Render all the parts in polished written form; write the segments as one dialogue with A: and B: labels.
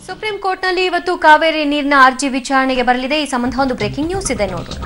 A: Supreme ಕೋರ್ಟ್ನಲ್ಲಿ ಇವತ್ತು ಕಾವೇರಿ ನೀರಿನ ಅರ್ಜಿ ವಿಚಾರಣೆಗೆ ಬರಲಿದೆ. ಈ ಸಂಬಂಧ ಒಂದು ಬ್ರೇಕಿಂಗ್ ನ್ಯೂಸ್ ಇದೆ, ನೋಡೋಣ.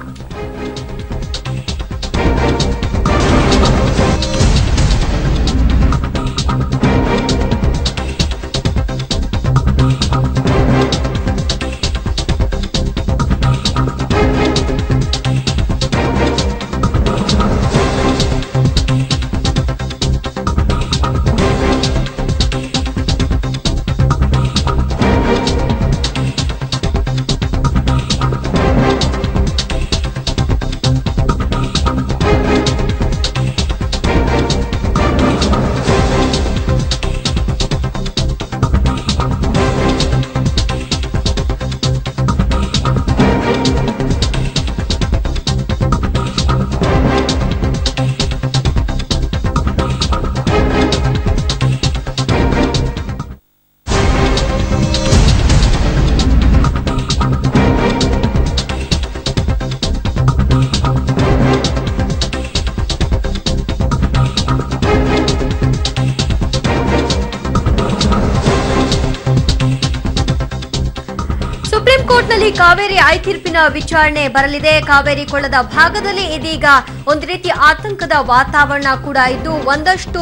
A: ಸುಪ್ರೀಂ ಕೋರ್ಟ್ನಲ್ಲಿ ಕಾವೇರಿ ತೀರ್ಪಿನ ವಿಚಾರಣೆ ಬರಲಿದೆ. ಕಾವೇರಿ ಕೊಳ್ಳದ ಭಾಗದಲ್ಲಿ ಇದೀಗ ಒಂದು ರೀತಿ ಆತಂಕದ ವಾತಾವರಣ ಕೂಡ ಇದ್ದು ಒಂದಷ್ಟು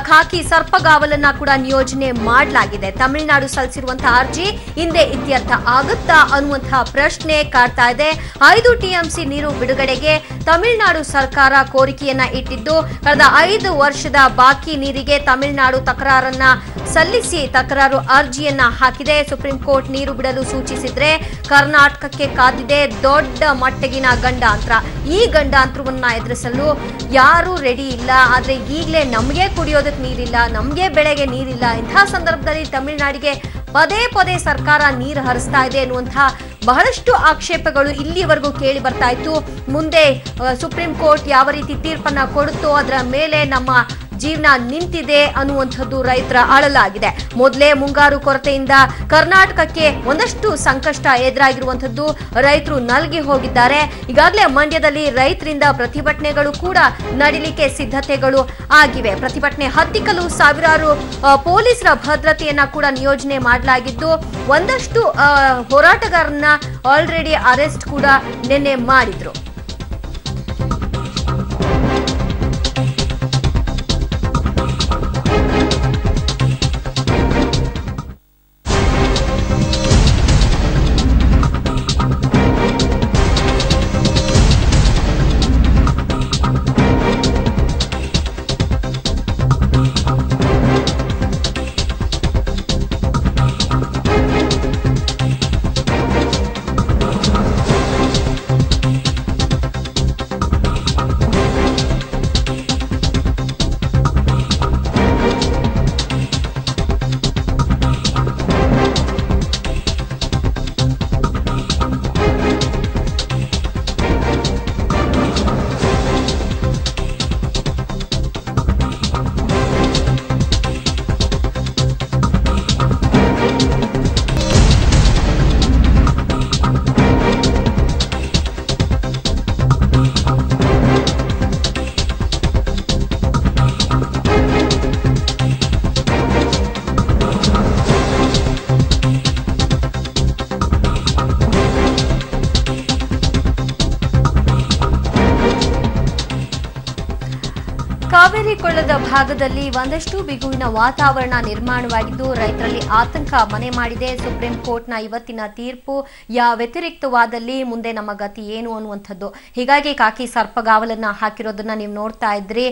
A: ಖಾಕಿ ಸರ್ಪಗಾವಲನ್ನ ಕೂಡ ನಿಯೋಜನೆ ಮಾಡಲಾಗಿದೆ. ತಮಿಳುನಾಡು ಸಲ್ಲಿಸಿರುವಂತಹ ಅರ್ಜಿ ಹಿಂದೆ ಇತ್ಯರ್ಥ ಆಗುತ್ತಾ ಅನ್ನುವಂತಹ ಪ್ರಶ್ನೆ ಕಾಡ್ತಾ ಇದೆ. 5 ಟಿಎಂಸಿ ನೀರು ಬಿಡುಗಡೆಗೆ ತಮಿಳುನಾಡು ಸರ್ಕಾರ ಕೋರಿಕೆಯನ್ನ ಇಟ್ಟಿದ್ದು, ಕಳೆದ 5 ವರ್ಷದ ಬಾಕಿ ನೀರಿಗೆ ತಮಿಳುನಾಡು ತಕರಾರನ್ನ ಸಲ್ಲಿಸಿ ತಕರಾರು ಅರ್ಜಿಯನ್ನ ಹಾಕಿದೆ. ಸುಪ್ರೀಂ ಕೋರ್ಟ್ ನೀರು ಬಿಡಲು ಸೂಚಿಸಿದ್ರೆ ಕರ್ನಾಟಕಕ್ಕೆ ಕಾದಿದೆ ದೊಡ್ಡ ಮಟ್ಟಗಿನ ಗಂಡಾಂತರ. ಈ ಗಂಡಾಂತರವನ್ನ ಎದುರಿಸಲು ಯಾರು ರೆಡಿ ಇಲ್ಲ. ಆದ್ರೆ ಈಗಲೇ ನಮಗೆ ಕುಡಿಯೋದಕ್ಕೆ ನೀರಿಲ್ಲ, ನಮಗೆ ಬೆಳೆಗೆ ನೀರಿಲ್ಲ. ಇಂತಹ ಸಂದರ್ಭದಲ್ಲಿ ತಮಿಳುನಾಡಿಗೆ ಪದೇ ಪದೇ ಸರ್ಕಾರ ನೀರು ಹರಿಸ್ತಾ ಇದೆ ಎನ್ನುವಂತಹ ಬಹಳಷ್ಟು ಆಕ್ಷೇಪಗಳು ಇಲ್ಲಿವರೆಗೂ ಕೇಳಿ ಬರ್ತಾ ಇತ್ತು. ಮುಂದೆ ಸುಪ್ರೀಂ ಕೋರ್ಟ್ ಯಾವ ರೀತಿ ತೀರ್ಪನ್ನ ಕೊಡುತ್ತೋ ಅದರ ಮೇಲೆ ನಮ್ಮ ಜೀವನ ನಿಂತಿದೆ ಅನ್ನುವಂಥದ್ದು ರೈತರ ಅಳಲಾಗಿದೆ. ಮೊದಲೇ ಮುಂಗಾರು ಕೊರತೆಯಿಂದ ಕರ್ನಾಟಕಕ್ಕೆ ಒಂದಷ್ಟು ಸಂಕಷ್ಟ ಎದುರಾಗಿರುವಂಥದ್ದು ರೈತರು ನಲಗಿ ಹೋಗಿದ್ದಾರೆ. ಈಗಾಗಲೇ ಮಂಡ್ಯದಲ್ಲಿ ರೈತರಿಂದ ಪ್ರತಿಭಟನೆಗಳು ಕೂಡ ನಡೀಲಿಕ್ಕೆ ಸಿದ್ಧತೆಗಳು ಆಗಿವೆ. ಪ್ರತಿಭಟನೆ ಹತ್ತಿಕ್ಕಲು ಸಾವಿರಾರು ಪೊಲೀಸರ ಭದ್ರತೆಯನ್ನ ಕೂಡ ನಿಯೋಜನೆ ಮಾಡಲಾಗಿದ್ದು, ಒಂದಷ್ಟು ಹೋರಾಟಗಾರರನ್ನ ಆಲ್ರೆಡಿ ಅರೆಸ್ಟ್ ಕೂಡ ನಿನ್ನೆ ಮಾಡಿದ್ರು. ಕಾವೇರಿ ಕೊಳ್ಳದ ಭಾಗದಲ್ಲಿ ಒಂದಷ್ಟು ಬಿಗುವಿನ ವಾತಾವರಣ ನಿರ್ಮಾಣವಾಗಿದ್ದು ರೈತರಲ್ಲಿ ಆತಂಕ ಮನೆ ಮಾಡಿದೆ. ಸುಪ್ರೀಂ ಕೋರ್ಟ್ನ ಇವತ್ತಿನ ತೀರ್ಪು ವ್ಯತಿರಿಕ್ತವಾದಲ್ಲಿ ಮುಂದೆ ನಮ್ಮ ಗತಿ ಏನು ಅನ್ನುವಂಥದ್ದು. ಹೀಗಾಗಿ ಖಾಕಿ ಸರ್ಪಗಾವಲನ್ನ ಹಾಕಿರೋದನ್ನ ನೀವು ನೋಡ್ತಾ ಇದ್ರಿ.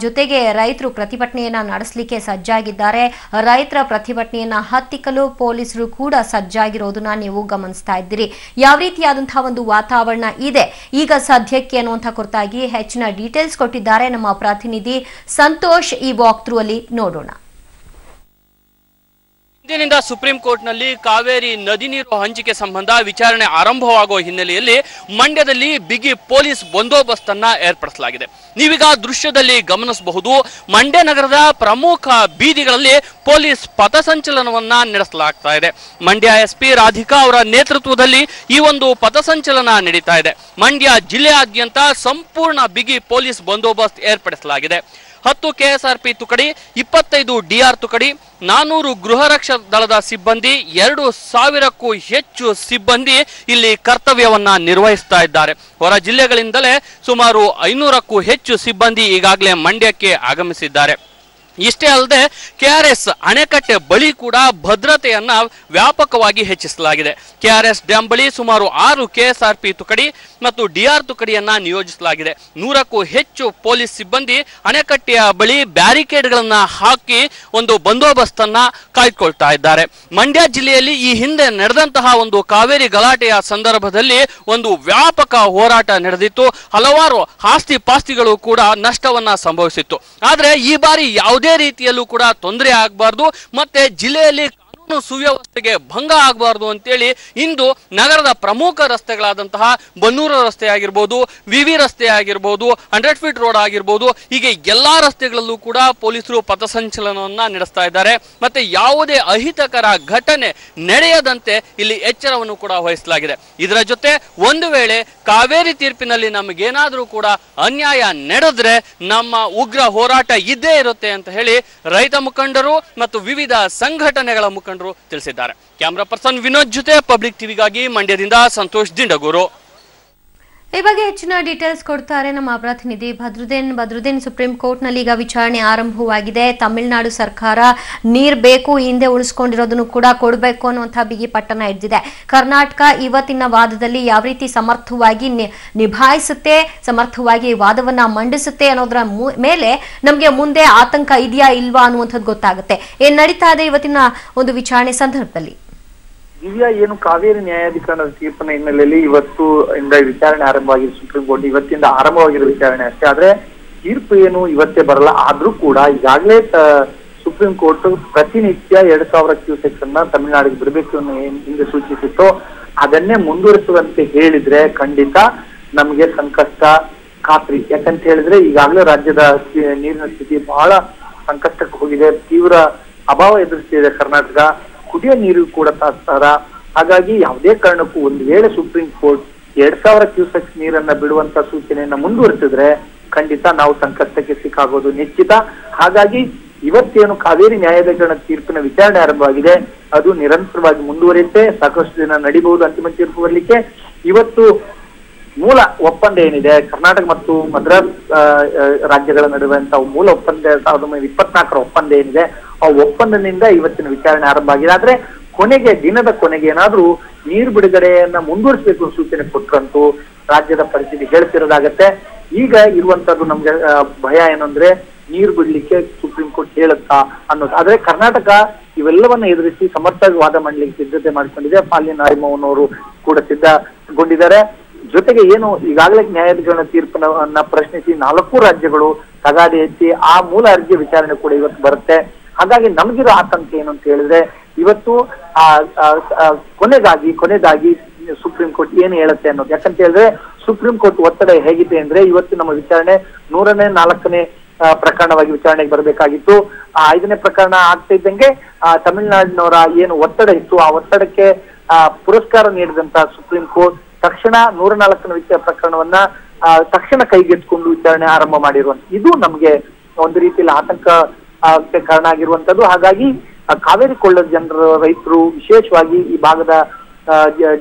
A: ಜೊತೆಗೆ ರೈತರು ಪ್ರತಿಭಟನೆಯನ್ನ ನಡೆಸಲಿಕ್ಕೆ ಸಜ್ಜಾಗಿದ್ದಾರೆ. ರೈತರ ಪ್ರತಿಭಟನೆಯನ್ನ ಹತ್ತಿಕ್ಕಲು ಪೊಲೀಸರು ಕೂಡ ಸಜ್ಜಾಗಿರೋದನ್ನ ನೀವು ಗಮನಿಸ್ತಾ ಇದ್ದೀರಿ. ಯಾವ ರೀತಿಯಾದಂತಹ ಒಂದು ವಾತಾವರಣ ಇದೆ ಈಗ ಸದ್ಯಕ್ಕೆ ಅನ್ನುವಂಥ ಕುರಿತಾಗಿ ಹೆಚ್ಚಿನ ಡೀಟೇಲ್ಸ್ ಕೊಟ್ಟಿದ್ದಾರೆ ನಮ್ಮ ಪ್ರತಿನಿಧಿ ಸಂತೋಷ್. ಈ ವಾಕ್ ಥ್ರೂ ಅಲ್ಲಿ ನೋಡೋಣ.
B: ಇಂದಿನಿಂದ ಸುಪ್ರೀಂ ಕೋರ್ಟ್ನಲ್ಲಿ ಕಾವೇರಿ ನದಿ ನೀರು ಹಂಚಿಕೆ ಸಂಬಂಧ ವಿಚಾರಣೆ ಆರಂಭವಾಗುವ ಹಿನ್ನೆಲೆಯಲ್ಲಿ ಮಂಡ್ಯದಲ್ಲಿ ಬಿಗಿ ಪೊಲೀಸ್ ಬಂದೋಬಸ್ತ್ ಅನ್ನ ಏರ್ಪಡಿಸಲಾಗಿದೆ. ನೀವೀಗ ದೃಶ್ಯದಲ್ಲಿ ಗಮನಿಸಬಹುದು, ಮಂಡ್ಯ ನಗರದ ಪ್ರಮುಖ ಬೀದಿಗಳಲ್ಲಿ ಪೊಲೀಸ್ ಪಥಸಂಚಲನವನ್ನ ನಡೆಸಲಾಗ್ತಾ ಇದೆ. ಮಂಡ್ಯ ಎಸ್ಪಿ ರಾಧಿಕಾ ಅವರ ನೇತೃತ್ವದಲ್ಲಿ ಈ ಒಂದು ಪಥಸಂಚಲನ ನಡೀತಾ ಇದೆ. ಮಂಡ್ಯ ಜಿಲ್ಲೆಯಾದ್ಯಂತ ಸಂಪೂರ್ಣ ಬಿಗಿ ಪೊಲೀಸ್ ಬಂದೋಬಸ್ತ್ ಏರ್ಪಡಿಸಲಾಗಿದೆ. 10 KSRP ತುಕಡಿ, 25 DR ತುಕಡಿ, 400 ಗೃಹ ರಕ್ಷಕ ದಳದ ಸಿಬ್ಬಂದಿ, 2000ಕ್ಕೂ ಹೆಚ್ಚು ಸಿಬ್ಬಂದಿ ಇಲ್ಲಿ ಕರ್ತವ್ಯವನ್ನ ನಿರ್ವಹಿಸ್ತಾ ಇದ್ದಾರೆ. ಹೊರ ಜಿಲ್ಲೆಗಳಿಂದಲೇ ಸುಮಾರು 500ಕ್ಕೂ ಹೆಚ್ಚು ಸಿಬ್ಬಂದಿ ಈಗಾಗಲೇ ಮಂಡ್ಯಕ್ಕೆ ಆಗಮಿಸಿದ್ದಾರೆ. ಇಷ್ಟೇ ಅಲ್ಲದೆ KRS ಅಣೆಕಟ್ಟೆ ಬಳಿ ಕೂಡ ಭದ್ರತೆಯನ್ನ ವ್ಯಾಪಕವಾಗಿ ಹೆಚ್ಚಿಸಲಾಗಿದೆ. KRS ಡ್ಯಾಂ ಬಳಿ ಸುಮಾರು 6 KSRP ತುಕಡಿ ಮತ್ತು DR ತುಕಡಿಯನ್ನ ನಿಯೋಜಿಸಲಾಗಿದೆ. 100ಕ್ಕೂ ಹೆಚ್ಚು ಪೊಲೀಸ್ ಸಿಬ್ಬಂದಿ ಅಣೆಕಟ್ಟೆಯ ಬಳಿ ಬ್ಯಾರಿಕೇಡ್ಗಳನ್ನ ಹಾಕಿ ಒಂದು ಬಂದೋಬಸ್ತನ್ನ ಕಾಯ್ದುಕೊಳ್ತಾ ಇದ್ದಾರೆ. ಮಂಡ್ಯ ಜಿಲ್ಲೆಯಲ್ಲಿ ಈ ಹಿಂದೆ ನಡೆದಂತಹ ಒಂದು ಕಾವೇರಿ ಗಲಾಟೆಯ ಸಂದರ್ಭದಲ್ಲಿ ಒಂದು ವ್ಯಾಪಕ ಹೋರಾಟ ನಡೆದಿತ್ತು. ಹಲವಾರು ಆಸ್ತಿ ಪಾಸ್ತಿಗಳು ಕೂಡ ನಷ್ಟವನ್ನ ಸಂಭವಿಸಿತ್ತು. ಆದ್ರೆ ಈ ಬಾರಿ ಯಾವುದೇ ರೀತಿಯಲ್ಲೂ ಕೂಡ ತೊಂದರೆ ಆಗಬಾರ್ದು, ಮತ್ತೆ ಜಿಲ್ಲೆಯಲ್ಲಿ ಕಾನೂನು ಸುವ್ಯವಸ್ಥೆಗೆ ಭಂಗ ಆಗಬಾರ್ದು ಅಂತೇಳಿ ಇಂದು ನಗರದ ಪ್ರಮುಖ ರಸ್ತೆಗಳಾದಂತಹ ಬನ್ನೂರು ರಸ್ತೆ ಆಗಿರ್ಬೋದು, ವಿವಿ ರಸ್ತೆ ಆಗಿರ್ಬೋದು, 100 ಫೀಟ್ ರೋಡ್ ಆಗಿರ್ಬೋದು, ಹೀಗೆ ಎಲ್ಲಾ ರಸ್ತೆಗಳಲ್ಲೂ ಕೂಡ ಪೊಲೀಸರು ಪಥಸಂಚಲನವನ್ನ ನಡೆಸ್ತಾ ಇದ್ದಾರೆ. ಮತ್ತೆ ಯಾವುದೇ ಅಹಿತಕರ ಘಟನೆ ನಡೆಯದಂತೆ ಇಲ್ಲಿ ಎಚ್ಚರವನ್ನು ಕೂಡ ವಹಿಸಲಾಗಿದೆ. ಇದರ ಜೊತೆ ಒಂದು ವೇಳೆ ಕಾವೇರಿ ತೀರ್ಪಿನಲ್ಲಿ ನಮಗೇನಾದ್ರೂ ಕೂಡ ಅನ್ಯಾಯ ನಡೆದ್ರೆ ನಮ್ಮ ಉಗ್ರ ಹೋರಾಟ ಇದ್ದೇ ಇರುತ್ತೆ ಅಂತ ಹೇಳಿ ರೈತ ಮುಖಂಡರು ಮತ್ತು ವಿವಿಧ ಸಂಘಟನೆಗಳ ಮುಖಂಡರು ತಿಳಿಸಿದ್ದಾರೆ. ಕ್ಯಾಮರಾ ಪರ್ಸನ್ ವಿನೋದ್ ಜೊತೆ ಪಬ್ಲಿಕ್ ಟಿವಿಗಾಗಿ ಮಂಡ್ಯದಿಂದ ಸಂತೋಷ್ ದಿಂಡಗೂರು.
A: ಈ ಬಗ್ಗೆ ಹೆಚ್ಚಿನ ಡೀಟೇಲ್ಸ್ ಕೊಡ್ತಾರೆ ನಮ್ಮ ಪ್ರತಿನಿಧಿ ಬದ್ರುದ್ದೀನ್. ಸುಪ್ರೀಂ ಕೋರ್ಟ್ ನಲ್ಲಿ ಈಗ ವಿಚಾರಣೆ ಆರಂಭವಾಗಿದೆ. ತಮಿಳುನಾಡು ಸರ್ಕಾರ ನೀರ್ ಬೇಕು, ಹಿಂದೆ ಉಳಿಸ್ಕೊಂಡಿರೋದನ್ನು ಕೂಡ ಕೊಡಬೇಕು ಅನ್ನುವಂತಹ ಬಿಗಿ ಪಟ್ಟಣ ಹಿಡಿದಿದೆ. ಕರ್ನಾಟಕ ಇವತ್ತಿನ ವಾದದಲ್ಲಿ ಯಾವ ರೀತಿ ಸಮರ್ಥವಾಗಿ ನಿಭಾಯಿಸುತ್ತೆ, ಸಮರ್ಥವಾಗಿ ವಾದವನ್ನ ಮಂಡಿಸುತ್ತೆ ಅನ್ನೋದ್ರ ಮೇಲೆ ನಮಗೆ ಮುಂದೆ ಆತಂಕ ಇದೆಯಾ ಇಲ್ವಾ ಅನ್ನುವಂಥದ್ದು ಗೊತ್ತಾಗುತ್ತೆ. ಏನ್ ನಡೀತಾ ಇದೆ ಇವತ್ತಿನ ಒಂದು ವಿಚಾರಣೆ ಸಂದರ್ಭದಲ್ಲಿ?
C: ದಿವ್ಯಾ, ಏನು ಕಾವೇರಿ ನ್ಯಾಯಾಧಿಕರಣದ ತೀರ್ಪಿನ ಹಿನ್ನೆಲೆಯಲ್ಲಿ ಇವತ್ತು ಇಂದ ವಿಚಾರಣೆ ಆರಂಭವಾಗಿದೆ. ಸುಪ್ರೀಂ ಕೋರ್ಟ್ ಇವತ್ತಿಂದ ಆರಂಭವಾಗಿರೋ ವಿಚಾರಣೆ ಅಷ್ಟೇ. ಆದ್ರೆ ತೀರ್ಪು ಏನು ಇವತ್ತೇ ಬರಲ್ಲ. ಆದ್ರೂ ಕೂಡ ಈಗಾಗಲೇ ಸುಪ್ರೀಂ ಕೋರ್ಟ್ ಪ್ರತಿನಿತ್ಯ 2000 ಕ್ಯೂಸೆಕ್ಸ್ ಅನ್ನ ತಮಿಳುನಾಡಿಗೆ ಬಿಡಬೇಕು ಅನ್ನೋ ಹಿಂದೆ ಸೂಚಿಸಿತ್ತು. ಅದನ್ನೇ ಮುಂದುವರಿಸುವಂತೆ ಹೇಳಿದ್ರೆ ಖಂಡಿತ ನಮಗೆ ಸಂಕಷ್ಟ ಖಾತ್ರಿ. ಯಾಕಂತ ಹೇಳಿದ್ರೆ ಈಗಾಗಲೇ ರಾಜ್ಯದ ನೀರಿನ ಸ್ಥಿತಿ ಬಹಳ ಸಂಕಷ್ಟಕ್ಕೆ ಹೋಗಿದೆ. ತೀವ್ರ ಅಭಾವ ಎದುರಿಸ್ತಿದೆ ಕರ್ನಾಟಕ. ಕುಡಿಯೋ ನೀರು ಕೂಡ ತಾಸ್ತಾರ. ಹಾಗಾಗಿ ಯಾವುದೇ ಕಾರಣಕ್ಕೂ ಒಂದು ವೇಳೆ ಸುಪ್ರೀಂ ಕೋರ್ಟ್ 2000 ಕ್ಯೂಸೆಕ್ಸ್ ನೀರನ್ನ ಬಿಡುವಂತ ಸೂಚನೆಯನ್ನ ಮುಂದುವರಿಸಿದ್ರೆ ಖಂಡಿತ ನಾವು ಸಂಕಷ್ಟಕ್ಕೆ ಸಿಕ್ಕಾಗೋದು ನಿಶ್ಚಿತ. ಹಾಗಾಗಿ ಇವತ್ತೇನು ಕಾವೇರಿ ನ್ಯಾಯಾಧಿಕರಣ ತೀರ್ಪಿನ ವಿಚಾರಣೆ ಆರಂಭವಾಗಿದೆ, ಅದು ನಿರಂತರವಾಗಿ ಮುಂದುವರಿಯುತ್ತೆ. ಸಾಕಷ್ಟು ದಿನ ನಡೀಬಹುದು ಅಂತಿಮ ತೀರ್ಪು ಬರಲಿಕ್ಕೆ. ಇವತ್ತು ಮೂಲ ಒಪ್ಪಂದ ಏನಿದೆ ಕರ್ನಾಟಕ ಮತ್ತು ಮದ್ರಾಸ್ ರಾಜ್ಯಗಳ ನಡುವಂತಹ ಮೂಲ ಒಪ್ಪಂದ 1924 ಒಪ್ಪಂದ ಏನಿದೆ, ಆ ಒಪ್ಪಂದದಿಂದ ಇವತ್ತಿನ ವಿಚಾರಣೆ ಆರಂಭ ಆಗಿದೆ. ಆದ್ರೆ ದಿನದ ಕೊನೆಗೆ ಏನಾದ್ರೂ ನೀರು ಬಿಡುಗಡೆಯನ್ನ ಮುಂದುವರಿಸಬೇಕು ಸೂಚನೆ ಕೊಟ್ಟರಂತೂ ರಾಜ್ಯದ ಪರಿಸ್ಥಿತಿ ಹೇಳ್ತಿರೋದಾಗತ್ತೆ. ಈಗ ಇರುವಂತದ್ದು ನಮ್ಗೆ ಭಯ ಏನಂದ್ರೆ ನೀರು ಬಿಡ್ಲಿಕ್ಕೆ ಸುಪ್ರೀಂ ಕೋರ್ಟ್ ಹೇಳುತ್ತಾ ಅನ್ನೋದು. ಆದ್ರೆ ಕರ್ನಾಟಕ ಇವೆಲ್ಲವನ್ನ ಎದುರಿಸಿ ಸಮರ್ಥವಾಗಿ ವಾದ ಮಾಡ್ಲಿಕ್ಕೆ ಸಿದ್ಧತೆ ಮಾಡ್ಕೊಂಡಿದೆ. ಪಾಲ್ಯ ನಾರಿಮೋಹನ್ ಅವರು ಕೂಡ ಸಿದ್ಧಗೊಂಡಿದ್ದಾರೆ. ಜೊತೆಗೆ ಏನು ಈಗಾಗಲೇ ನ್ಯಾಯಾಧಿಕರಣ ತೀರ್ಪನ್ನ ಪ್ರಶ್ನಿಸಿ 4 ರಾಜ್ಯಗಳು ತಗಾದೆ ಎತ್ತಿ ಆ ಮೂಲ ಅರ್ಜಿಯ ವಿಚಾರಣೆ ಕೂಡ ಇವತ್ತು ಬರುತ್ತೆ. ಹಾಗಾಗಿ ನಮಗಿರೋ ಆತಂಕ ಏನು ಅಂತ ಹೇಳಿದ್ರೆ ಇವತ್ತು ಕೊನೆದಾಗಿ ಸುಪ್ರೀಂ ಕೋರ್ಟ್ ಏನು ಹೇಳುತ್ತೆ ಅನ್ನೋದು. ಯಾಕಂತ ಹೇಳಿದ್ರೆ ಸುಪ್ರೀಂ ಕೋರ್ಟ್ ಒತ್ತಡ ಹೇಗಿದೆ ಅಂದ್ರೆ ಇವತ್ತು ನಮ್ಮ ವಿಚಾರಣೆ 104ನೇ ಪ್ರಕರಣವಾಗಿ ವಿಚಾರಣೆಗೆ ಬರಬೇಕಾಗಿತ್ತು. 5ನೇ ಪ್ರಕರಣ ಆಗ್ತಾ ಇದ್ದಂಗೆ ತಮಿಳುನಾಡಿನವರ ಏನು ಒತ್ತಡ ಇತ್ತು, ಆ ಒತ್ತಡಕ್ಕೆ ಪುರಸ್ಕಾರ ನೀಡಿದಂತ ಸುಪ್ರೀಂ ಕೋರ್ಟ್ ತಕ್ಷಣ 104ನೇ ಪ್ರಕರಣವನ್ನ ತಕ್ಷಣ ಕೈಗೆತ್ತಿಕೊಂಡು ವಿಚಾರಣೆ ಆರಂಭ ಮಾಡಿರುವಂತ ಇದು ನಮ್ಗೆ ಒಂದು ರೀತಿಯಲ್ಲಿ ಆತಂಕ ಕಾರಣ ಆಗಿರುವಂತದ್ದು. ಹಾಗಾಗಿ ಕಾವೇರಿ ಕೊಳ್ಳದ ಜನರ ರೈತರು, ವಿಶೇಷವಾಗಿ ಈ ಭಾಗದ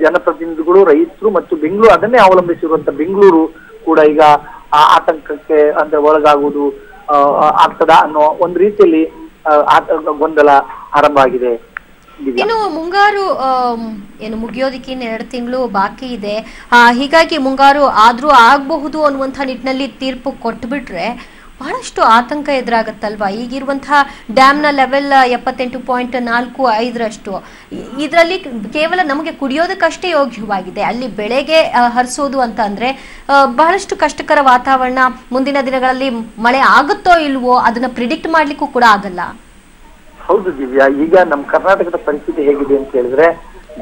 C: ಜನಪ್ರತಿನಿಧಿಗಳು, ರೈತರು ಮತ್ತು ಬೆಂಗಳೂರು ಅದನ್ನೇ ಅವಲಂಬಿಸಿರುವಂತ ಬೆಂಗಳೂರು ಕೂಡ ಈಗ ಆತಂಕಕ್ಕೆ ಅಂದ್ರೆ ಒಳಗಾಗುವುದು ಆಗ್ತದ ಅನ್ನೋ ಒಂದು ರೀತಿಯಲ್ಲಿ ಗೊಂದಲ ಆರಂಭ ಆಗಿದೆ.
A: ಇನ್ನು ಮುಂಗಾರು ಮುಗಿಯೋದಕ್ಕೆ 2 ತಿಂಗಳು ಬಾಕಿ ಇದೆ. ಹೀಗಾಗಿ ಮುಂಗಾರು ಆದ್ರೂ ಆಗಬಹುದು ಅನ್ನುವಂಥ ನಿಟ್ಟಿನಲ್ಲಿ ತೀರ್ಪು ಕೊಟ್ಬಿಟ್ರೆ ಬಹಳಷ್ಟು ಆತಂಕ ಎದುರಾಗತ್ತಲ್ವಾ? ಈಗಿರುವಂತಹ ಡ್ಯಾಮ್ನ ಲೆವೆಲ್ 78.45ರಷ್ಟು. ಇದರಲ್ಲಿ ಕೇವಲ ನಮಗೆ ಕುಡಿಯೋದಕ್ಕಷ್ಟೇ ಯೋಗ್ಯವಾಗಿದೆ. ಅಲ್ಲಿ ಬೆಳೆಗೆ ಹರಿಸೋದು ಅಂತ ಅಂದ್ರೆ ಬಹಳಷ್ಟು ಕಷ್ಟಕರ ವಾತಾವರಣ. ಮುಂದಿನ ದಿನಗಳಲ್ಲಿ ಮಳೆ ಆಗುತ್ತೋ ಇಲ್ವೋ ಅದನ್ನ ಪ್ರಿಡಿಕ್ಟ್ ಮಾಡ್ಲಿಕ್ಕೂ ಕೂಡ ಆಗಲ್ಲ.
C: ಹೌದು ದಿವ್ಯಾ, ಈಗ ನಮ್ಮ ಕರ್ನಾಟಕದ ಪರಿಸ್ಥಿತಿ ಹೇಗಿದೆ ಅಂತ ಹೇಳಿದ್ರೆ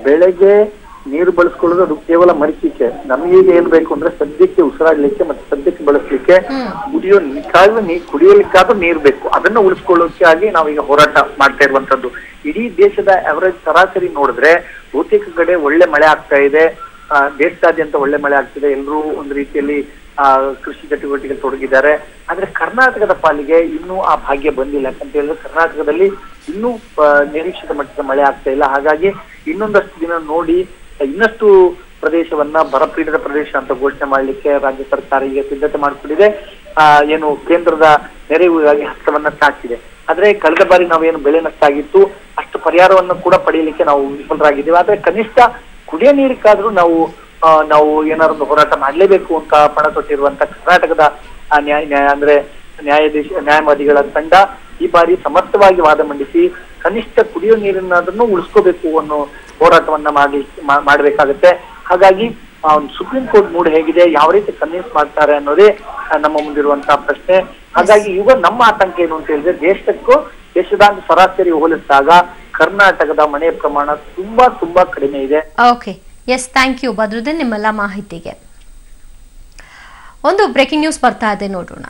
C: ಬೆಳೆಗೆ ನೀರು ಬಳಸ್ಕೊಳ್ಳೋದು ಅದು ಕೇವಲ ಮಡಿಕೆ. ನಮಗೀಗ ಏನ್ ಬೇಕು ಅಂದ್ರೆ ಸದ್ಯಕ್ಕೆ ಉಸಿರಾಡ್ಲಿಕ್ಕೆ ಮತ್ತೆ ಸದ್ಯಕ್ಕೆ ಬಳಸಲಿಕ್ಕೆ ಕುಡಿಯಲಿಕ್ಕಾದ್ರೂ ನೀರು ಬೇಕು. ಅದನ್ನ ಉಳಿಸ್ಕೊಳ್ಳೋಕೆ ಆಗಿ ನಾವೀಗ ಹೋರಾಟ ಮಾಡ್ತಾ ಇರುವಂತದ್ದು. ಇಡೀ ದೇಶದ ಅವರೇಜ್ ಸರಾಸರಿ ನೋಡಿದ್ರೆ ಬಹುತೇಕ ಕಡೆ ಒಳ್ಳೆ ಮಳೆ ಆಗ್ತಾ ಇದೆ. ದೇಶದಾದ್ಯಂತ ಒಳ್ಳೆ ಮಳೆ ಆಗ್ತಿದೆ. ಎಲ್ಲರೂ ಒಂದು ರೀತಿಯಲ್ಲಿ ಕೃಷಿ ಚಟುವಟಿಕೆ ತೊಡಗಿದ್ದಾರೆ. ಆದ್ರೆ ಕರ್ನಾಟಕದ ಪಾಲಿಗೆ ಇನ್ನೂ ಆ ಭಾಗ್ಯ ಬಂದಿಲ್ಲ. ಯಾಕಂತ ಹೇಳಿದ್ರೆ ಕರ್ನಾಟಕದಲ್ಲಿ ಇನ್ನೂ ನಿರೀಕ್ಷಿತ ಮಟ್ಟದ ಮಳೆ ಆಗ್ತಾ ಇಲ್ಲ. ಹಾಗಾಗಿ ಇನ್ನೊಂದಷ್ಟು ದಿನ ನೋಡಿ ಇನ್ನಷ್ಟು ಪ್ರದೇಶವನ್ನ ಬರಪೀಡಿತ ಪ್ರದೇಶ ಅಂತ ಘೋಷಣೆ ಮಾಡ್ಲಿಕ್ಕೆ ರಾಜ್ಯ ಸರ್ಕಾರ ಈಗ ಸಿದ್ಧತೆ ಮಾಡಿಕೊಂಡಿದೆ. ಏನು ಕೇಂದ್ರದ ನೆರವಿಗಾಗಿ ಹಸ್ತವನ್ನ ಚಾಚಿದೆ. ಆದ್ರೆ ಕಳೆದ ಬಾರಿ ನಾವೇನು ಬೆಳೆ ನಷ್ಟ ಆಗಿತ್ತು ಅಷ್ಟು ಪರಿಹಾರವನ್ನು ಕೂಡ ಪಡೆಯಲಿಕ್ಕೆ ನಾವು ವಿಫಲರಾಗಿದ್ದೇವೆ. ಆದ್ರೆ ಕನಿಷ್ಠ ಕುಡಿಯ ನೀರಿಗಾದ್ರೂ ನಾವು ಏನಾದ್ರು ಒಂದು ಹೋರಾಟ ಮಾಡ್ಲೇಬೇಕು ಅಂತ ಪಣ ತೊಟ್ಟಿರುವಂತ ಕರ್ನಾಟಕದ ನ್ಯಾಯವಾದಿಗಳ ತಂಡ ಈ ಬಾರಿ ಸಮರ್ಥವಾಗಿ ವಾದ ಮಂಡಿಸಿ ಕನಿಷ್ಠ ಕುಡಿಯೋ ನೀರನ್ನಾದ್ರೂ ಉಳಿಸ್ಕೋಬೇಕು ಅನ್ನೋ ಹೋರಾಟವನ್ನ ಮಾಡ್ಬೇಕಾಗತ್ತೆ. ಹಾಗಾಗಿ ಸುಪ್ರೀಂ ಕೋರ್ಟ್ ಮೂಡ್ ಹೇಗಿದೆ, ಯಾವ ರೀತಿ ಕನ್ವಿನ್ಸ್ ಮಾಡ್ತಾರೆ ಅನ್ನೋದೇ ನಮ್ಮ ಮುಂದಿರುವಂತಹ ಪ್ರಶ್ನೆ. ಹಾಗಾಗಿ ಈಗ ನಮ್ಮ ಆತಂಕ ಏನು ಅಂತ ಹೇಳಿದ್ರೆ ದೇಶದಾದ್ಯಂತ ಸರಾಸರಿ ಹೋಲಿಸಿದಾಗ ಕರ್ನಾಟಕದ ಮಳೆಯ ಪ್ರಮಾಣ ತುಂಬಾ ಕಡಿಮೆ ಇದೆ.
A: Okay, yes, thank you Badruddin ನಿಮ್ಮೆಲ್ಲ ಮಾಹಿತಿಗೆ. ಒಂದು ಬ್ರೇಕಿಂಗ್ ನ್ಯೂಸ್ ಬರ್ತಾ ಇದೆ, ನೋಡೋಣ.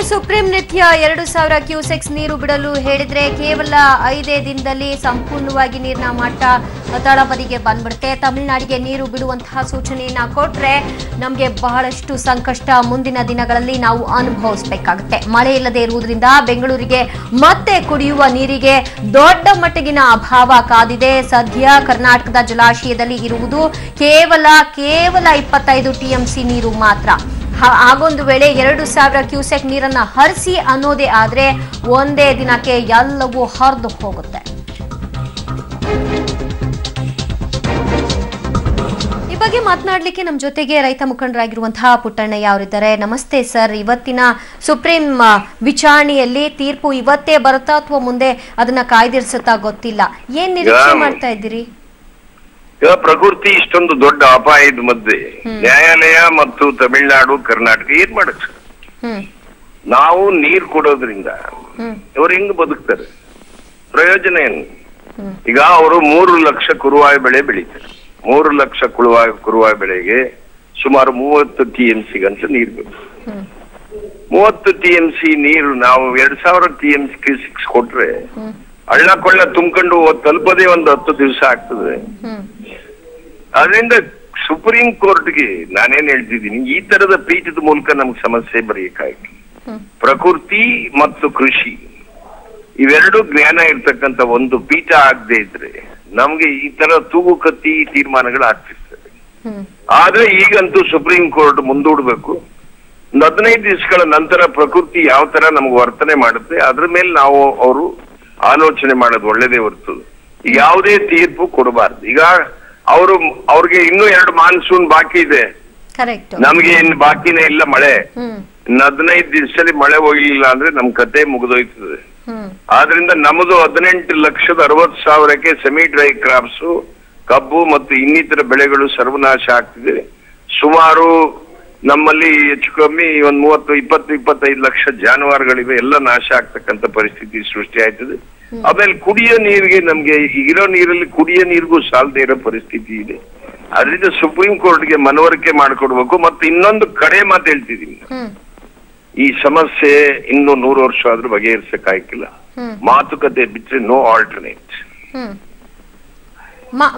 A: ಸುಪ್ರೀಂ ನಿತ್ಯ 2000 ಕ್ಯೂಸೆಕ್ಸ್ ನೀರು ಬಿಡಲು ಹೇಳಿದ್ರೆ ಕೇವಲ 5 ದಿನದಲ್ಲಿ ಸಂಪೂರ್ಣವಾಗಿ ನೀರಿನ ಮಟ್ಟ ತಳಬದಿಗೆ ಬಂದ್ಬಿಡುತ್ತೆ. ತಮಿಳುನಾಡಿಗೆ ನೀರು ಬಿಡುವಂತಹ ಸೂಚನೆಯನ್ನ ಕೊಟ್ರೆ ನಮಗೆ ಬಹಳಷ್ಟು ಸಂಕಷ್ಟ ಮುಂದಿನ ದಿನಗಳಲ್ಲಿ ನಾವು ಅನುಭವಿಸಬೇಕಾಗುತ್ತೆ. ಮಳೆ ಇಲ್ಲದೆ ಇರುವುದರಿಂದ ಬೆಂಗಳೂರಿಗೆ ಮತ್ತೆ ಕುಡಿಯುವ ನೀರಿಗೆ ದೊಡ್ಡ ಮಟ್ಟಿಗಿನ ಅಭಾವ ಕಾದಿದೆ. ಸದ್ಯ ಕರ್ನಾಟಕದ ಜಲಾಶಯದಲ್ಲಿ ಇರುವುದು ಕೇವಲ 25 ಟಿಎಂಸಿ ನೀರು ಮಾತ್ರ. ಹಾಗೊಂದು ವೇಳೆ 2000 ಕ್ಯೂಸೆಕ್ ನೀರನ್ನ ಹರಿಸಿ ಅನ್ನೋದೇ ಆದ್ರೆ ಒಂದೇ ದಿನಕ್ಕೆ ಎಲ್ಲವೂ ಹರಿದು ಹೋಗುತ್ತೆ. ಈ ಬಗ್ಗೆ ಮಾತನಾಡಲಿಕ್ಕೆ ನಮ್ಮ ಜೊತೆಗೆ ರೈತ ಮುಖಂಡರಾಗಿರುವಂತಹ ಪುಟ್ಟಣ್ಣಯ್ಯ ಅವರಿದ್ದಾರೆ. ನಮಸ್ತೆ ಸರ್. ಇವತ್ತಿನ ಸುಪ್ರೀಂ ವಿಚಾರಣೆಯಲ್ಲಿ ತೀರ್ಪು ಇವತ್ತೇ ಬರುತ್ತಾ ಅಥವಾ ಮುಂದೆ ಅದನ್ನ ಕಾಯ್ದಿರಿಸುತ್ತಾ ಗೊತ್ತಿಲ್ಲ, ಏನ್ ನಿರೀಕ್ಷೆ ಮಾಡ್ತಾ ಇದ್ದೀರಿ?
D: ಪ್ರಕೃತಿ ಇಷ್ಟೊಂದು ದೊಡ್ಡ ಅಪಾಯದ ಮಧ್ಯೆ ನ್ಯಾಯಾಲಯ ಮತ್ತು ತಮಿಳುನಾಡು ಕರ್ನಾಟಕ ಏನ್ ಮಾಡಕ್ ನಾವು ನೀರ್ ಕೊಡೋದ್ರಿಂದ ಅವ್ರು ಹೆಂಗ್ ಬದುಕ್ತಾರೆ? ಪ್ರಯೋಜನ ಏನು? ಈಗ ಅವರು 3 ಲಕ್ಷ ಕುರುವಾಯ ಬೆಳೆ ಬೆಳೀತಾರೆ. 3 ಲಕ್ಷ ಕುರುವಾಯ ಬೆಳೆಗೆ ಸುಮಾರು 30 TMCಗಂತ ನೀರು ಬೇಕು. 30 TMC ನೀರು ನಾವು 2000 TMC ಕೊಟ್ರೆ ಹಳ್ಳ ಕೊಳ್ಳ ತುಂಬ್ಕೊಂಡು ತಲುಪೋದೇ ಒಂದು 10 ದಿವಸ ಆಗ್ತದೆ. ಅದರಿಂದ ಸುಪ್ರೀಂ ಕೋರ್ಟ್ಗೆ ನಾನೇನ್ ಹೇಳ್ತಿದ್ದೀನಿ, ಈ ತರದ ಪೀಠದ ಮೂಲಕ ನಮ್ಗೆ ಸಮಸ್ಯೆ ಬರೆಯಕ್ಕಾಗಿ ಪ್ರಕೃತಿ ಮತ್ತು ಕೃಷಿ ಇವೆರಡು ಜ್ಞಾನ ಇರ್ತಕ್ಕಂಥ ಒಂದು ಪೀಠ ಆಗದೆ ಇದ್ರೆ ನಮ್ಗೆ ಈ ತರ ತೂಗು ಕತ್ತಿ ತೀರ್ಮಾನಗಳು ಆಗ್ತಿರ್ತವೆ. ಆದ್ರೆ ಈಗಂತೂ ಸುಪ್ರೀಂ ಕೋರ್ಟ್ ಮುಂದೂಡ್ಬೇಕು. ಒಂದು 15 ದಿವಸಗಳ ನಂತರ ಪ್ರಕೃತಿ ಯಾವ ತರ ನಮ್ಗೆ ವರ್ತನೆ ಮಾಡುತ್ತೆ ಅದ್ರ ಮೇಲೆ ನಾವು ಅವರು ಆಲೋಚನೆ ಮಾಡೋದು ಒಳ್ಳೇದೇ ಹೊರತು ಯಾವುದೇ ತೀರ್ಪು ಕೊಡಬಾರ್ದು. ಈಗ ಅವ್ರಿಗೆ ಇನ್ನೂ 2 ಮಾನ್ಸೂನ್ ಬಾಕಿ ಇದೆ, ನಮ್ಗೆ ಇನ್ನು ಬಾಕಿನೇ ಇಲ್ಲ ಮಳೆ. ಇನ್ನು 15 ದಿವಸದಲ್ಲಿ ಮಳೆ ಹೋಗ್ಲಿಲ್ಲ ಅಂದ್ರೆ ನಮ್ ಕತೆ ಮುಗಿದೋಯ್ತದೆ. ಆದ್ರಿಂದ ನಮ್ಮದು 18,60,000ಕ್ಕೆ ಸೆಮಿ ಡ್ರೈ ಕ್ರಾಪ್ಸ್, ಕಬ್ಬು ಮತ್ತು ಇನ್ನಿತರ ಬೆಳೆಗಳು ಸರ್ವನಾಶ ಆಗ್ತಿದೆ. ಸುಮಾರು ನಮ್ಮಲ್ಲಿ ಹೆಚ್ಚು ಕಮ್ಮಿ ಒಂದು 30-25 ಲಕ್ಷ ಜಾನುವಾರುಗಳಿವೆ, ಎಲ್ಲ ನಾಶ ಆಗ್ತಕ್ಕಂಥ ಪರಿಸ್ಥಿತಿ ಸೃಷ್ಟಿ ಆಯ್ತದೆ. ಆಮೇಲೆ ಕುಡಿಯೋ ನೀರಿಗೆ ನಮ್ಗೆ ಇರೋ ನೀರಲ್ಲಿ ಕುಡಿಯೋ ನೀರಿಗೂ ಸಾಲದೇ ಇರೋ ಪರಿಸ್ಥಿತಿ ಇದೆ. ಅದರಿಂದ ಸುಪ್ರೀಂ ಕೋರ್ಟ್ಗೆ ಮನವರಿಕೆ ಮಾಡ್ಕೊಡ್ಬೇಕು. ಮತ್ತೆ ಇನ್ನೊಂದು ಕಡೆ ಮಾತು ಹೇಳ್ತಿದ್ದೀನಿ, ಈ ಸಮಸ್ಯೆ ಇನ್ನು 100 ವರ್ಷ ಆದ್ರೂ ಬಗೆಹರಿಸಕ್ಕಾಗಿಲ್ಲ. ಮಾತುಕತೆ ಬಿಟ್ರೆ ನೋ ಆಲ್ಟರ್ನೇಟ್.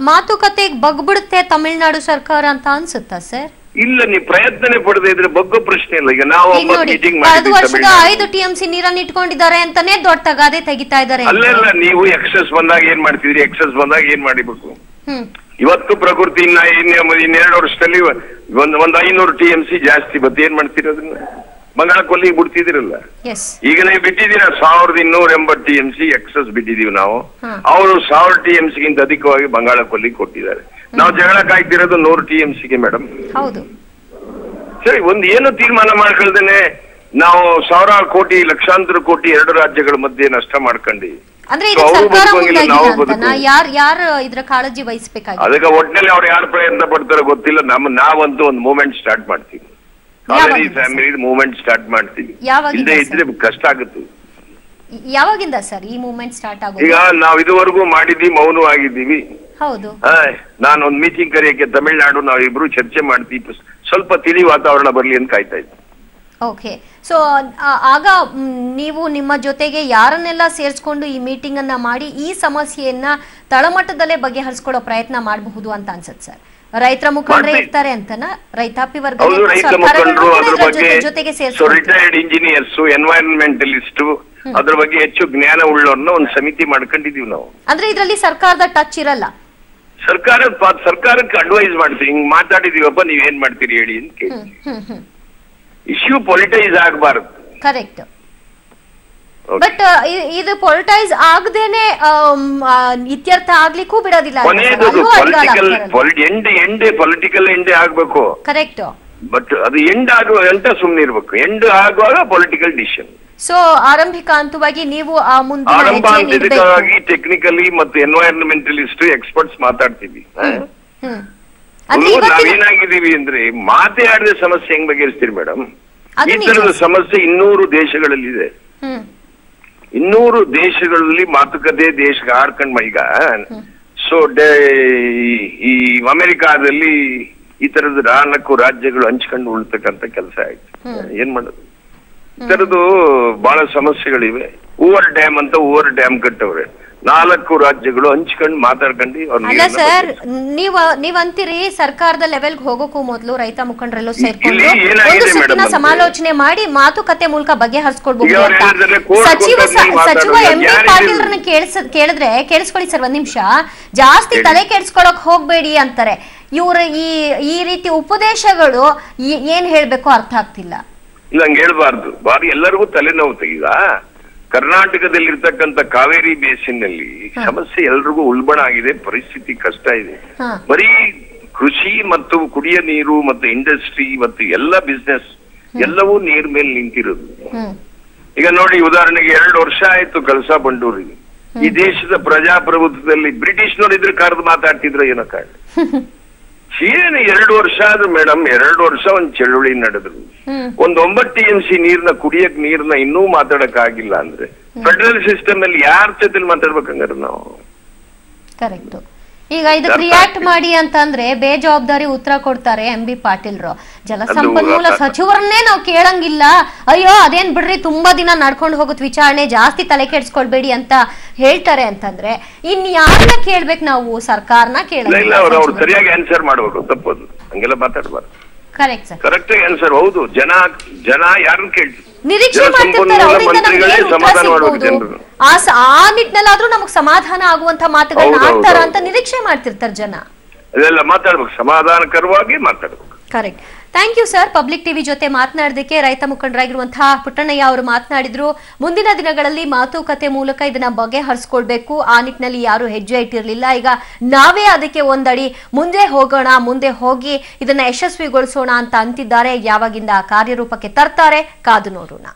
A: ಮಾತುಕತೆಗೆ ಬಗ್ಬಿಡುತ್ತೆ ತಮಿಳುನಾಡು ಸರ್ಕಾರ ಅಂತ ಅನ್ಸುತ್ತಾ ಸರ್?
D: ಇಲ್ಲ, ನೀವು ಪ್ರಯತ್ನನೇ ಪಡದೆ ಇದ್ರೆ ಬಗ್ಗೋ ಪ್ರಶ್ನೆ ಇಲ್ಲ. ಈಗ ನಾವು ಮೀಟಿಂಗ್
A: ಕಳೆದ ವರ್ಷದ 5 TMC ನೀರನ್ನು ಇಟ್ಕೊಂಡಿದ್ದಾರೆ ಅಂತಾನೆ ದೊಡ್ಡ ತಗಾದೆ ತೆಗಿತಾ ಇದ್ದಾರೆ.
D: ಅಲ್ಲ, ನೀವು ಎಕ್ಸಸ್ ಬಂದಾಗ ಏನ್ ಮಾಡ್ತಿದ್ರಿ, ಎಕ್ಸಸ್ ಬಂದಾಗ ಏನ್ ಮಾಡಿಬೇಕು? ಇವತ್ತು ಪ್ರಕೃತಿ ಇನ್ನೆರಡು ವರ್ಷದಲ್ಲಿ ಒಂದು 500 TMC ಜಾಸ್ತಿ ಬತ್ತು, ಏನ್ ಮಾಡ್ತೀರಿ? ಅದನ್ನ ಬಂಗಾಳ ಕೊಲ್ಲಿಗೆ ಬಿಡ್ತಿದಿರಲ್ಲ. ಈಗ ನೀವು ಬಿಟ್ಟಿದ್ದೀರ 1280 TMC ಎಕ್ಸಸ್ ಬಿಟ್ಟಿದೀವಿ ನಾವು. ಅವರು 1000 TMCಗಿಂತ ಅಧಿಕವಾಗಿ ಬಂಗಾಳ ಕೊಲ್ಲಿಗೆ ಕೊಟ್ಟಿದ್ದಾರೆ. ನಾವು ಜಗಳ ಕಾಯ್ತಿರೋದು 100 TMCಗೆ ಮೇಡಮ್. ಸರಿ, ಏನು ತೀರ್ಮಾನ ಮಾಡ್ಕೊಳ್ದೇನೆ ನಾವು 1000 ಕೋಟಿ ಲಕ್ಷಾಂತರ ಕೋಟಿ 2 ರಾಜ್ಯಗಳ ಮಧ್ಯೆ ನಷ್ಟ ಮಾಡ್ಕೊಂಡಿ ಅದಕ್ಕೆ ಒಟ್ಟಿನಲ್ಲಿ ಅವ್ರು ಯಾರು ಪ್ರಯತ್ನ ಪಡ್ತಾರೋ ಗೊತ್ತಿಲ್ಲ. ನಾವಂತೂ ಒಂದು ಮೂವ್ಮೆಂಟ್ ಸ್ಟಾರ್ಟ್ ಮಾಡ್ತೀವಿ, ಕಾವೇರಿ ಫ್ಯಾಮಿಲಿ ಮೂವ್ಮೆಂಟ್ ಸ್ಟಾರ್ಟ್ ಮಾಡ್ತೀವಿ. ಇಲ್ಲದೆ ಇದ್ರೆ ಕಷ್ಟ ಆಗುತ್ತೆ.
A: ಯಾವಾಗಿಂದ ಸರ್ ಈ ಮೂವ್ಮೆಂಟ್ ಸ್ಟಾರ್ಟ್ ಆಗೋದು?
D: ಈಗ ನಾವು ಇದುವರೆಗೂ ಮಾಡಿದ್ವಿ, ಮೌನವಾಗಿದ್ದೀವಿ.
A: ಹೌದು,
D: ನಾನು ಒಂದು ಮೀಟಿಂಗ್ ಕರೆಯಕ್ಕೆ ತಮಿಳ್ನಾಡು ನಾವಿಬ್ರು ಚರ್ಚೆ ಮಾಡ್ತೀವಿ, ಸ್ವಲ್ಪ ತಿಳಿ ವಾತಾವರಣ ಬರ್ಲಿ ಅಂತ ಕಾಯ್ತಾ ಇದ್ವಿ.
A: ಓಕೆ, ಸೊ ಆಗ ನೀವು ನಿಮ್ಮ ಜೊತೆಗೆ ಯಾರನ್ನೆಲ್ಲ ಸೇರಿಸ್ಕೊಂಡು ಈ ಮೀಟಿಂಗ್ ಅನ್ನ ಮಾಡಿ ಈ ಸಮಸ್ಯೆಯನ್ನ ತಳಮಟ್ಟದಲ್ಲೇ ಬಗೆಹರಿಸ್ಕೊಳ್ಳೋ ಪ್ರಯತ್ನ ಮಾಡಬಹುದು ಅಂತ ಅನ್ಸುತ್ತೆ ಸರ್? ರೈತರ ಮುಖಂಡರೇ ಇರ್ತಾರೆ ಅಂತನ, ರೈತಾಪಿ ವರ್ಗ ಜೊತೆಗೆ
D: ರಿಟೈರ್ಡ್ ಇಂಜಿನಿಯರ್ಸ್, ಎನ್ವೈರನ್ಮೆಂಟಲಿಸ್ಟ್, ಅದ್ರ ಬಗ್ಗೆ ಹೆಚ್ಚು ಜ್ಞಾನ ಉಳ್ಳವ್ರನ್ನ ಒಂದು ಸಮಿತಿ ಮಾಡ್ಕೊಂಡಿದೀವಿ ನಾವು.
A: ಅಂದ್ರೆ ಇದರಲ್ಲಿ ಸರ್ಕಾರದ ಟಚ್ ಇರಲ್ಲ?
D: ಸರ್ಕಾರಕ್ಕೆ ಅಡ್ವೈಸ್ ಮಾಡ್ತೀವಿ, ಹಿಂಗ್ ಮಾತಾಡಿದೀವಪ್ಪ ನೀವೇನ್ ಮಾಡ್ತೀರಿ ಹೇಳಿ ಅಂತ ಕೇಳಿ. ಇಶ್ಯೂ ಪೊಲಿಟೈಸ್ ಆಗಬಾರದು.
A: ಕರೆಕ್ಟ್. ಬಟ್ ಇದು ಪೊಲಿಟೈಸ್ ಆಗದೇನೆ ಇತ್ಯರ್ಥ ಆಗ್ಲಿಕ್ಕೂ ಬಿಡೋದಿಲ್ಲ.
D: ಪೊಲಿಟಿಕಲ್ ಎಂಡೇ ಆಗ್ಬೇಕು.
A: ಕರೆಕ್ಟ್.
D: ಬಟ್ ಅದು ಎಂಡ್ ಆಗುವ ಅಂತ ಸುಮ್ನೆ ಇರ್ಬೇಕು. ಎಂಡ್ ಆಗುವಾಗ ಪೊಲಿಟಿಕಲ್ ಡಿಸಿಷನ್.
A: ಸೊ ಆರಂಭಿಕ ಹಂತವಾಗಿ ನೀವು
D: ಆರಂಭಿಕವಾಗಿ ಟೆಕ್ನಿಕಲಿ ಮತ್ತು ಎನ್ವೈರನ್ಮೆಂಟಲಿಸ್ಟ್ ಎಕ್ಸ್ಪರ್ಟ್ಸ್ ಮಾತಾಡ್ತೀವಿ. ನಾವೇನಾಗಿದ್ದೀವಿ ಅಂದ್ರೆ ಮಾತೇ ಆಡದೆ ಸಮಸ್ಯೆ ಹೆಂಗ್ ಬಗೆಹರಿಸ್ತೀರಿ ಮೇಡಮ್? ಈ ತರದ ಸಮಸ್ಯೆ 200 ದೇಶಗಳಲ್ಲಿದೆ. 200 ದೇಶಗಳಲ್ಲಿ ಮಾತುಕತೆ ದೇಶಕ್ಕೆ ಆಡ್ಕೊಂಡ್ ಈಗ ಸೊ ಈ ಅಮೆರಿಕಾದಲ್ಲಿ ಈ ತರದ 4 ರಾಜ್ಯಗಳು ಹಂಚ್ಕೊಂಡು ಉಳ್ತಕ್ಕಂತ ಕೆಲಸ ಆಯ್ತು. ಏನ್ ಮಾಡೋದು? ಈ ತರದ್ದು ಬಹಳ ಸಮಸ್ಯೆಗಳಿವೆ. Over dam ಕಟ್ಟವ್ರೆ. 4 ರಾಜ್ಯಗಳು ಹಂಚ್ಕೊಂಡು ಮಾತಾಡ್ಕೊಂಡು.
A: ಅಲ್ಲ ಸರ್, ನೀವಂತೀರಿ ಸರ್ಕಾರದ ಲೆವೆಲ್ಗೆ ಹೋಗೋಕ್ಕೂ ಮೊದಲು ರೈತ ಮುಖಂಡರೆಲ್ಲೂ ಸೇರ್ಕೊಂಡು ಸಮಾಲೋಚನೆ ಮಾಡಿ ಮಾತುಕತೆ ಮೂಲಕ ಬಗೆಹರಿಸ್ಕೊಳ್ಬಹುದು. ಸಚಿವ ಎಂ ಬಿ ಪಾಟೀಲ್ರನ್ನ ಕೇಳಿದ್ರೆ, ಕೇಳಿಸ್ಕೊಳ್ಳಿ ಸರ್ ಒಂದ್ ನಿಮಿಷ, ಜಾಸ್ತಿ ತಲೆ ಕೆಡ್ಸ್ಕೊಳಕ್ ಹೋಗ್ಬೇಡಿ ಅಂತಾರೆ. ಇವ್ರ ಈ ರೀತಿ ಉಪದೇಶಗಳು ಏನ್ ಹೇಳ್ಬೇಕು ಅರ್ಥ ಆಗ್ತಿಲ್ಲ.
D: ಇಲ್ಲ, ಹಂಗ ಹೇಳ್ಬಾರ್ದು. ಬಾರಿ ಎಲ್ಲರಿಗೂ ತಲೆನೋವು ತೆಗೀಗ. ಕರ್ನಾಟಕದಲ್ಲಿರ್ತಕ್ಕಂಥ ಕಾವೇರಿ ಬೇಸಿನ್ನಲ್ಲಿ ಸಮಸ್ಯೆ ಎಲ್ರಿಗೂ ಉಲ್ಬಣ ಆಗಿದೆ. ಪರಿಸ್ಥಿತಿ ಕಷ್ಟ ಇದೆ. ಬರೀ ಕೃಷಿ ಮತ್ತು ಕುಡಿಯ ನೀರು ಮತ್ತು ಇಂಡಸ್ಟ್ರಿ ಮತ್ತು ಎಲ್ಲ ಬಿಸ್ನೆಸ್ ಎಲ್ಲವೂ ನೀರ್ ಮೇಲೆ ನಿಂತಿರೋದು. ಈಗ ನೋಡಿ, ಉದಾಹರಣೆಗೆ 2 ವರ್ಷ ಆಯ್ತು ಕಳಸಾ ಬಂಡೂರಿಗೆ. ಈ ದೇಶದ ಪ್ರಜಾಪ್ರಭುತ್ವದಲ್ಲಿ ಬ್ರಿಟಿಷ್ನವ್ರು ಇದ್ರೆ ಕರೆದು ಮಾತಾಡ್ತಿದ್ರು, ಏನೋ ಕಾರಣ ಏನು 2 ವರ್ಷ ಆದ್ರೂ ಮೇಡಮ್, 2 ವರ್ಷ ಒಂದ್ ಚಳುವಳಿ ನಡೆದ್ರು. ಒಂದ್ 9 TMC ನೀರ್ನ ಕುಡಿಯಕ್ ನೀರ್ನ ಇನ್ನೂ ಮಾತಾಡಕ್ ಆಗಿಲ್ಲ ಅಂದ್ರೆ ಫೆಡರಲ್ ಸಿಸ್ಟಮ್ ಅಲ್ಲಿ ಯಾರ ಜೊತೆ ಮಾತಾಡ್ಬೇಕಂಗಾರ ನಾವು?
A: ಕರೆಕ್ಟ್. ಈಗ ಇದಕ್ಕೆ ರಿಯಾಕ್ಟ್ ಮಾಡಿ ಅಂತಂದ್ರೆ ಬೇಜವಾಬ್ದಾರಿ ಉತ್ತರ ಕೊಡ್ತಾರೆ ಎಂ ಬಿ ಪಾಟೀಲ್ರು. ಜಲಸಂಪನ್ಮೂಲ ಸಚಿವರನ್ನೇ ನಾವು ಕೇಳಂಗಿಲ್ಲ, ಅಯ್ಯೋ ಅದೇನ್ ಬಿಡ್ರಿ ತುಂಬಾ ದಿನ ನಡ್ಕೊಂಡು ಹೋಗುತ್ತೆ ವಿಚಾರಣೆ, ಜಾಸ್ತಿ ತಲೆ ಕೆಡ್ಸ್ಕೊಳ್ಬೇಡಿ ಅಂತ ಹೇಳ್ತಾರೆ ಅಂತಂದ್ರೆ ಇನ್ ಯಾರನ್ನ ಕೇಳ್ಬೇಕು ನಾವು? ಸರ್ಕಾರನ ಕೇಳಂಗಿಲ್ಲ.
D: ಅವ್ರು ಸರಿಯಾಗಿ ಆನ್ಸರ್ ಮಾಡ್ಬೇಕು, ತಪ್ಪದು ಹಂಗೆಲ್ಲ ಮಾತಾಡ್ಬಾರ್ದು.
A: Correct sir,
D: correct answer. ಹೌದು, ಜನ ಯಾರನ್ನ ಕೇಳ್ತೀವಿ?
A: ನಿರೀಕ್ಷೆ ಮಾಡ್ತಿರ್ತಾರೆ ಆ ನಿಟ್ಟಿನಲ್ಲಾದ್ರೂ ನಮಗ್ ಸಮಾಧಾನ ಆಗುವಂತ ಮಾತುಗಳನ್ನ ಆಡ್ತಾರ ಅಂತ ನಿರೀಕ್ಷೆ ಮಾಡ್ತಿರ್ತಾರೆ ಜನ.
D: ಅದೆಲ್ಲ ಮಾತಾಡ್ಬೇಕು, ಸಮಾಧಾನಕರವಾಗಿ ಮಾತಾಡ್ಬೇಕು.
A: Correct. Thank you sir. Public TV ಜೊತೆ ಮಾತನಾಡೋದಕ್ಕೆ ರೈತ ಮುಖಂಡರಾಗಿರುವಂತಹ ಪುಟ್ಟಣ್ಣಯ್ಯ ಅವರು ಮಾತನಾಡಿದ್ರು. ಮುಂದಿನ ದಿನಗಳಲ್ಲಿ ಮಾತುಕತೆ ಮೂಲಕ ಇದನ್ನ ಬಗೆಹರಿಸ್ಕೊಳ್ಬೇಕು. ಆ ನಿಟ್ಟಿನಲ್ಲಿ ಯಾರು ಹೆಜ್ಜೆ ಇಟ್ಟಿರ್ಲಿಲ್ಲ. ಈಗ ನಾವೇ ಅದಕ್ಕೆ ಒಂದಡಿ ಮುಂದೆ ಹೋಗೋಣ, ಮುಂದೆ ಹೋಗಿ ಇದನ್ನ ಯಶಸ್ವಿಗೊಳಿಸೋಣ ಅಂತ ಅಂತಿದ್ದಾರೆ. ಯಾವಾಗಿಂದ ಕಾರ್ಯರೂಪಕ್ಕೆ ತರ್ತಾರೆ ಕಾದು ನೋಡೋಣ.